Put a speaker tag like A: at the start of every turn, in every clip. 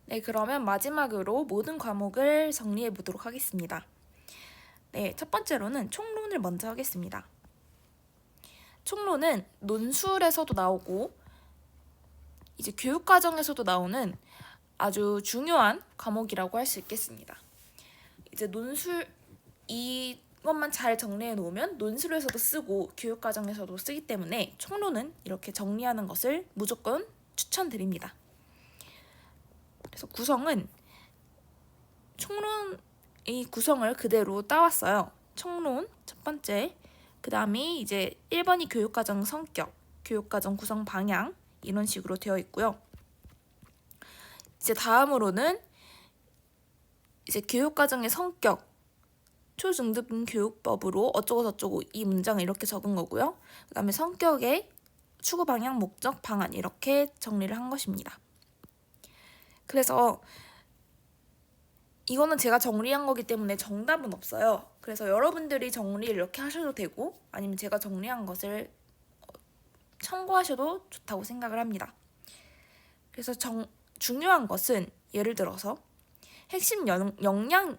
A: 네, 그러면 마지막으로 모든 과목을 정리해 보도록 하겠습니다. 네, 첫 번째로는 총론을 먼저 하겠습니다. 총론은 논술에서도 나오고 이제 교육과정에서도 나오는 아주 중요한 과목이라고 할 수 있겠습니다. 이제 논술 이것만 잘 정리해 놓으면 논술에서도 쓰고 교육과정에서도 쓰기 때문에 총론은 이렇게 정리하는 것을 무조건 추천드립니다. 그래서 구성은 총론의 구성을 그대로 따왔어요. 총론 첫 번째, 그 다음에 이제 1번이 교육과정 성격, 교육과정 구성 방향 이런 식으로 되어 있고요. 이제 다음으로는 이제 교육과정의 성격, 초중등 교육법으로 어쩌고저쩌고 이 문장을 이렇게 적은 거고요. 그 다음에 성격의 추구 방향, 목적, 방안 이렇게 정리를 한 것입니다. 그래서 이거는 제가 정리한 거기 때문에 정답은 없어요. 그래서 여러분들이 정리를 이렇게 하셔도 되고 아니면 제가 정리한 것을 참고하셔도 좋다고 생각을 합니다. 그래서 중요한 것은 예를 들어서 핵심 역량이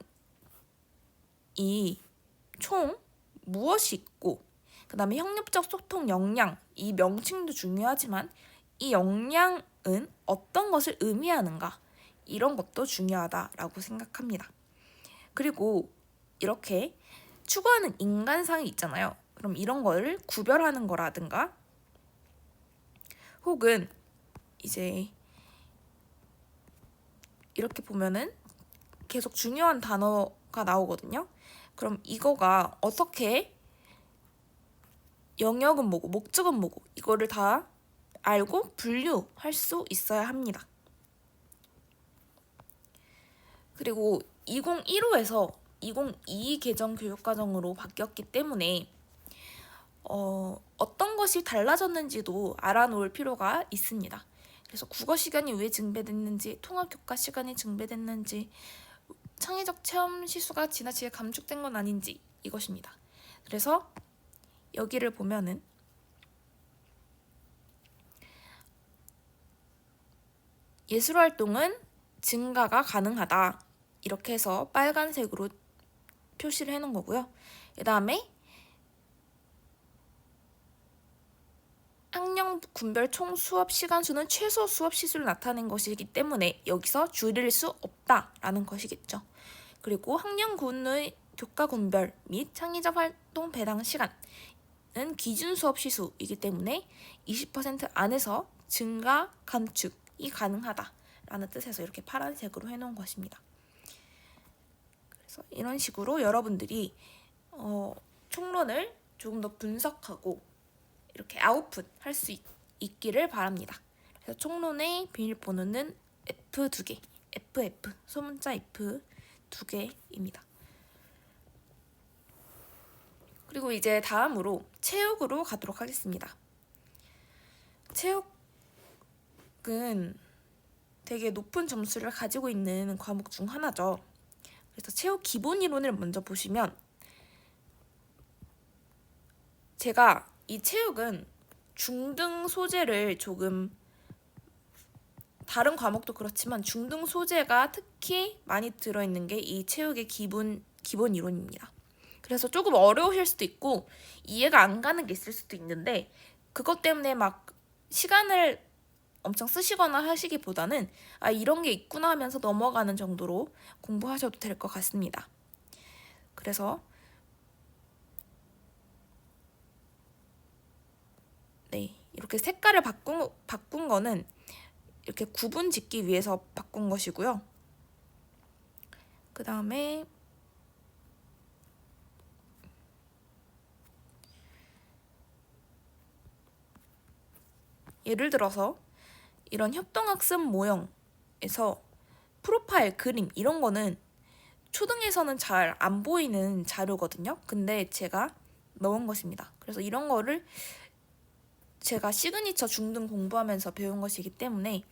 A: 총 무엇이 있고 그 다음에 협력적 소통 역량 이 명칭도 중요하지만 이 역량은 어떤 것을 의미하는가 이런 것도 중요하다라고 생각합니다. 그리고 이렇게 추구하는 인간상이 있잖아요. 그럼 이런 거를 구별하는 거라든가 혹은 이제 이렇게 보면은 계속 중요한 단어가 나오거든요. 그럼 이거가 어떻게 영역은 뭐고 목적은 뭐고 이거를 다 알고 분류할 수 있어야 합니다. 그리고 2015에서 2022 개정 교육과정으로 바뀌었기 때문에 어떤 것이 달라졌는지도 알아놓을 필요가 있습니다. 그래서 국어 시간이 왜 증배됐는지, 통합 교과 시간이 증배됐는지, 창의적 체험 시수가 지나치게 감축된 건 아닌지 이것입니다. 그래서 여기를 보면은 예술활동은 증가가 가능하다. 이렇게 해서 빨간색으로 표시를 해놓은 거고요. 그 다음에 학년 군별 총 수업 시간 수는 최소 수업 시수를 나타낸 것이기 때문에 여기서 줄일 수 없다라는 것이겠죠. 그리고 학년군의 교과 군별 및 창의적 활동 배당 시간은 기준 수업 시수이기 때문에 20% 안에서 증가 감축이 가능하다라는 뜻에서 이렇게 파란색으로 해놓은 것입니다. 그래서 이런 식으로 여러분들이 총론을 조금 더 분석하고 이렇게 아웃풋 할 수 있기를 바랍니다. 그래서 총론의 비밀번호는 F2개, FF, 소문자 F 2개입니다. 그리고 이제 다음으로 체육으로 가도록 하겠습니다. 체육은 되게 높은 점수를 가지고 있는 과목 중 하나죠. 그래서 체육 기본 이론을 먼저 보시면 제가 이 체육은 중등 소재를 조금 다른 과목도 그렇지만 중등 소재가 특히 많이 들어있는 게 이 체육의 기본 이론입니다. 그래서 조금 어려우실 수도 있고 이해가 안 가는 게 있을 수도 있는데 그것 때문에 막 시간을 엄청 쓰시거나 하시기보다는 이런 게 있구나 하면서 넘어가는 정도로 공부하셔도 될 것 같습니다. 그래서 네, 이렇게 색깔을 바꾼 거는 이렇게 구분 짓기 위해서 바꾼 것이고요. 그 다음에 예를 들어서 이런 협동학습 모형에서 프로파일, 그림 이런 거는 초등에서는 잘 안 보이는 자료거든요. 근데 제가 넣은 것입니다. 그래서 이런 거를 제가 시그니처 중등 공부하면서 배운 것이기 때문에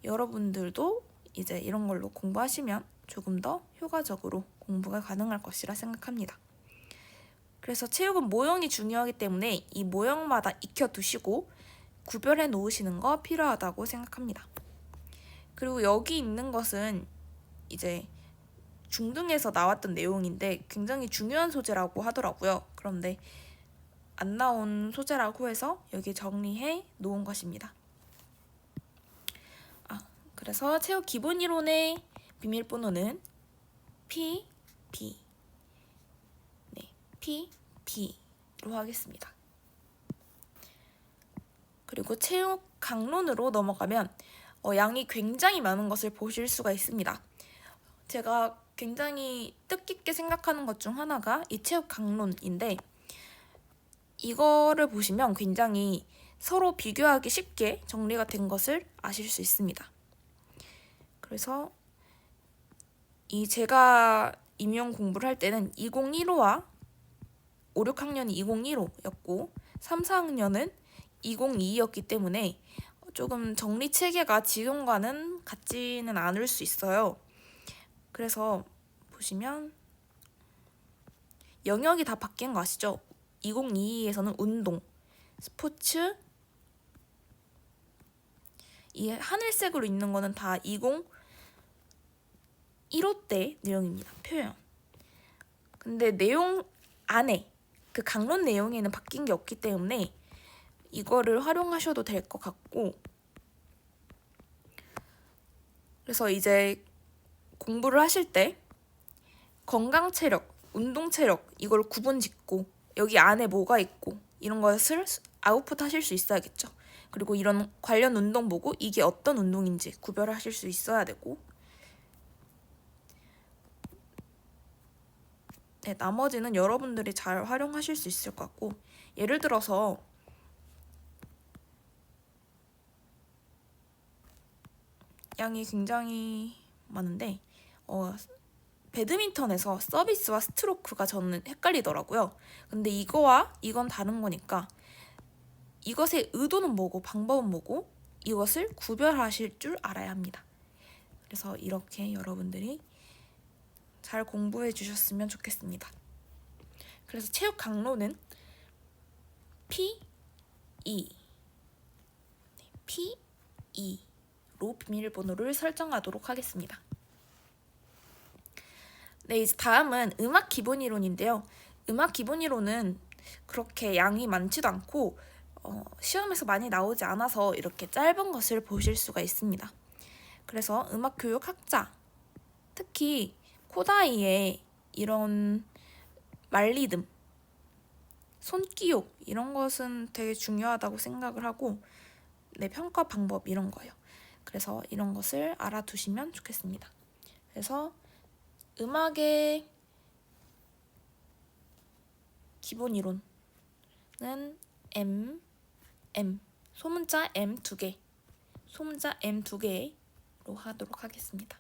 A: 여러분들도 이제 이런 걸로 공부하시면 조금 더 효과적으로 공부가 가능할 것이라 생각합니다. 그래서 체육은 모형이 중요하기 때문에 이 모형마다 익혀두시고 구별해 놓으시는 거 필요하다고 생각합니다. 그리고 여기 있는 것은 이제 중등에서 나왔던 내용인데 굉장히 중요한 소재라고 하더라고요. 그런데 안 나온 소재라고 해서 여기 정리해 놓은 것입니다. 그래서 체육 기본 이론의 비밀번호는 P, B. 네, P, B로 하겠습니다. 그리고 체육 강론으로 넘어가면 양이 굉장히 많은 것을 보실 수가 있습니다. 제가 굉장히 뜻깊게 생각하는 것 중 하나가 이 체육 강론인데, 이거를 보시면 굉장히 서로 비교하기 쉽게 정리가 된 것을 아실 수 있습니다. 그래서 제가 임용 공부를 할 때는 2015와 5, 6학년이 2015였고 3, 4학년은 2022였기 때문에 조금 정리 체계가 지금과는 같지는 않을 수 있어요. 그래서 보시면 영역이 다 바뀐 거 아시죠? 2022에서는 운동, 스포츠, 이 하늘색으로 있는 거는 다 2015 때 내용입니다. 표현. 근데 내용 안에 그 강론 내용에는 바뀐 게 없기 때문에 이거를 활용하셔도 될 것 같고, 그래서 이제 공부를 하실 때 건강 체력, 운동 체력 이걸 구분 짓고 여기 안에 뭐가 있고 이런 것을 아웃풋 하실 수 있어야겠죠. 그리고 이런 관련 운동 보고 이게 어떤 운동인지 구별하실 수 있어야 되고, 네, 나머지는 여러분들이 잘 활용하실 수 있을 것 같고, 예를 들어서 양이 굉장히 많은데 배드민턴에서 서비스와 스트로크가 저는 헷갈리더라고요. 근데 이거와 이건 다른 거니까 이것의 의도는 뭐고 방법은 뭐고 이것을 구별하실 줄 알아야 합니다. 그래서 이렇게 여러분들이 잘 공부해 주셨으면 좋겠습니다. 그래서 체육 강론은 P, E, P, E로 비밀번호를 설정하도록 하겠습니다. 네, 이제 다음은 음악 기본 이론인데요. 음악 기본 이론은 그렇게 양이 많지도 않고 시험에서 많이 나오지 않아서 이렇게 짧은 것을 보실 수가 있습니다. 그래서 음악 교육 학자, 특히 코다이의 이런 말리듬, 손기호 이런 것은 되게 중요하다고 생각을 하고, 네, 평가 방법 이런 거예요. 그래서 이런 것을 알아두시면 좋겠습니다. 그래서 음악의 기본 이론은 M, 소문자 M 2개, 소문자 M 2개로 하도록 하겠습니다.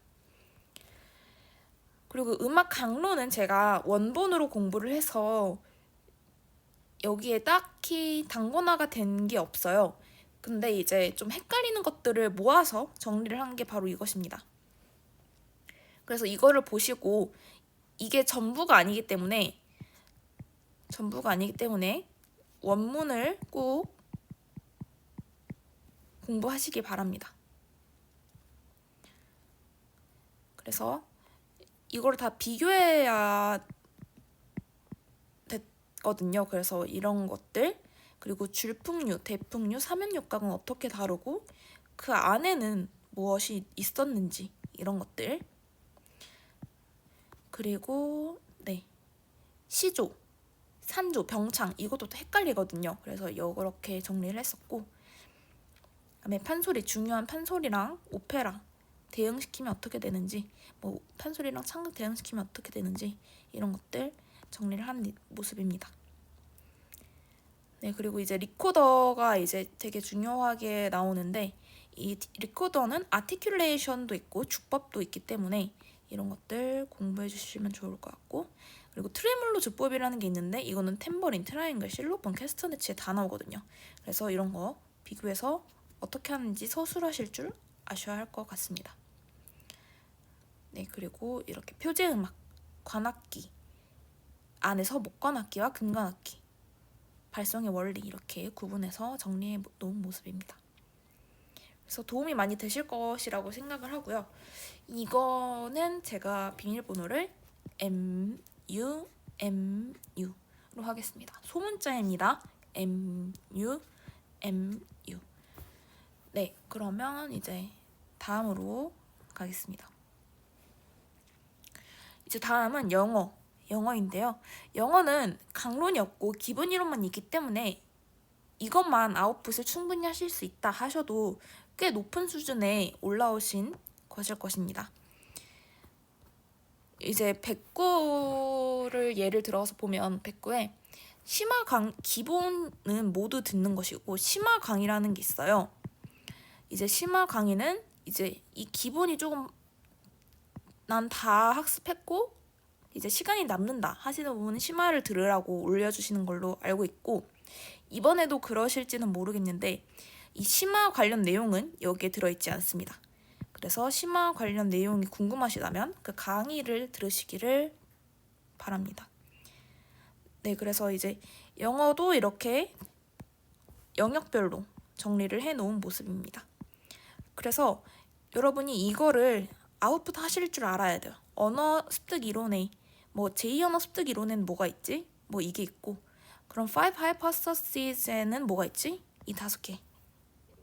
A: 그리고 음악 강론은 제가 원본으로 공부를 해서 여기에 딱히 단권화가 된 게 없어요. 근데 이제 좀 헷갈리는 것들을 모아서 정리를 한 게 바로 이것입니다. 그래서 이거를 보시고 이게 전부가 아니기 때문에 원문을 꼭 공부하시기 바랍니다. 그래서 이걸 다 비교해야 됐거든요. 그래서 이런 것들, 그리고 줄풍류, 대풍류, 사면육각은 어떻게 다루고 그 안에는 무엇이 있었는지 이런 것들, 그리고 네, 시조, 산조, 병창 이것도 헷갈리거든요. 그래서 이렇게 정리를 했었고, 그다음에 판소리, 중요한 판소리랑 오페라 대응시키면 어떻게 되는지, 뭐 판소리랑 창극 대응시키면 어떻게 되는지 이런 것들 정리를 한 모습입니다. 네, 그리고 이제 리코더가 이제 되게 중요하게 나오는데, 이 리코더는 아티큘레이션도 있고 주법도 있기 때문에 이런 것들 공부해 주시면 좋을 것 같고, 그리고 트레몰로 주법이라는 게 있는데 이거는 탬버린, 트라이앵글, 실로폰, 캐스터네츠에 다 나오거든요. 그래서 이런 거 비교해서 어떻게 하는지 서술하실 줄 아셔야 할 것 같습니다. 네, 그리고 이렇게 표제음악, 관악기 안에서 목관악기와 금관악기, 발성의 원리 이렇게 구분해서 정리해 놓은 모습입니다. 그래서 도움이 많이 되실 것이라고 생각을 하고요. 이거는 제가 비밀번호를 MU로 하겠습니다. 소문자입니다. MU. 네, 그러면 이제 다음으로 가겠습니다. 이제 다음은 영어인데요. 영어는 강론이 없고 기본 이론만 있기 때문에 이것만 아웃풋을 충분히 하실 수 있다 하셔도 꽤 높은 수준에 올라오신 것일 것입니다. 이제 백구를 예를 들어서 보면 백구에 심화 기본은 모두 듣는 것이고 심화 강의라는 게 있어요. 이제 심화 강의는 이제 이 기본이 조금 난 다 학습했고 이제 시간이 남는다 하시는 부분은 심화를 들으라고 올려주시는 걸로 알고 있고, 이번에도 그러실지는 모르겠는데 이 심화 관련 내용은 여기에 들어있지 않습니다. 그래서 심화 관련 내용이 궁금하시다면 그 강의를 들으시기를 바랍니다. 네, 그래서 이제 영어도 이렇게 영역별로 정리를 해놓은 모습입니다. 그래서 여러분이 이거를 아웃풋 하실 줄 알아야 돼요. 언어 습득 이론에 뭐 제2언어 습득 이론에는 뭐가 있지? 뭐 이게 있고, 그럼 5 hypotheses에는 뭐가 있지? 이 5개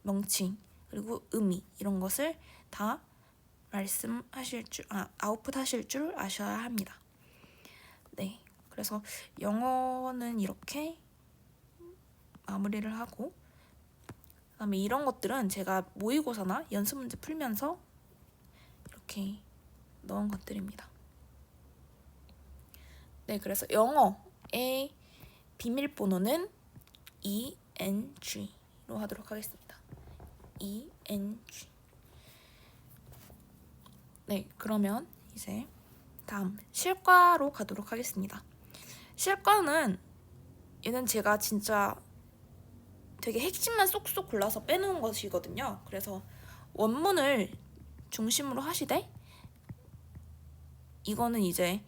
A: 명칭 그리고 의미 이런 것을 다 아웃풋 하실 줄 아셔야 합니다. 네, 그래서 영어는 이렇게 마무리를 하고, 그다음에 이런 것들은 제가 모의고사나 연습 문제 풀면서 이렇게 넣은 것들입니다. 네, 그래서 영어의 비밀번호는 ENG로 하도록 하겠습니다. ENG. 네, 그러면 이제 다음 실과로 가도록 하겠습니다. 실과는 얘는 제가 진짜 되게 핵심만 쏙쏙 골라서 빼놓은 것이거든요. 그래서 원문을 중심으로 하시되 이거는 이제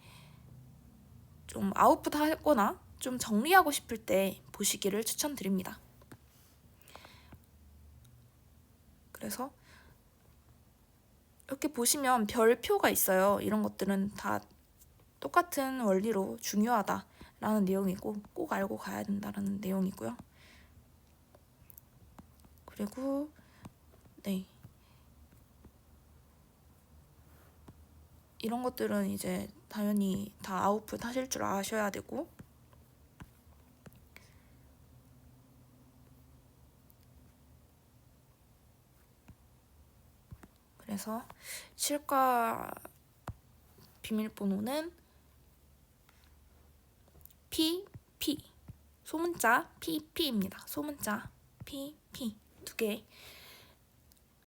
A: 좀 아웃풋 하거나 좀 정리하고 싶을 때 보시기를 추천드립니다. 그래서 이렇게 보시면 별표가 있어요. 이런 것들은 다 똑같은 원리로 중요하다라는 내용이고 꼭 알고 가야 된다라는 내용이고요. 그리고 네, 이런 것들은 이제 당연히 다 아웃풋 하실 줄 아셔야 되고, 그래서 실과 비밀번호는 PP, 소문자 PP입니다. 소문자 PP 2개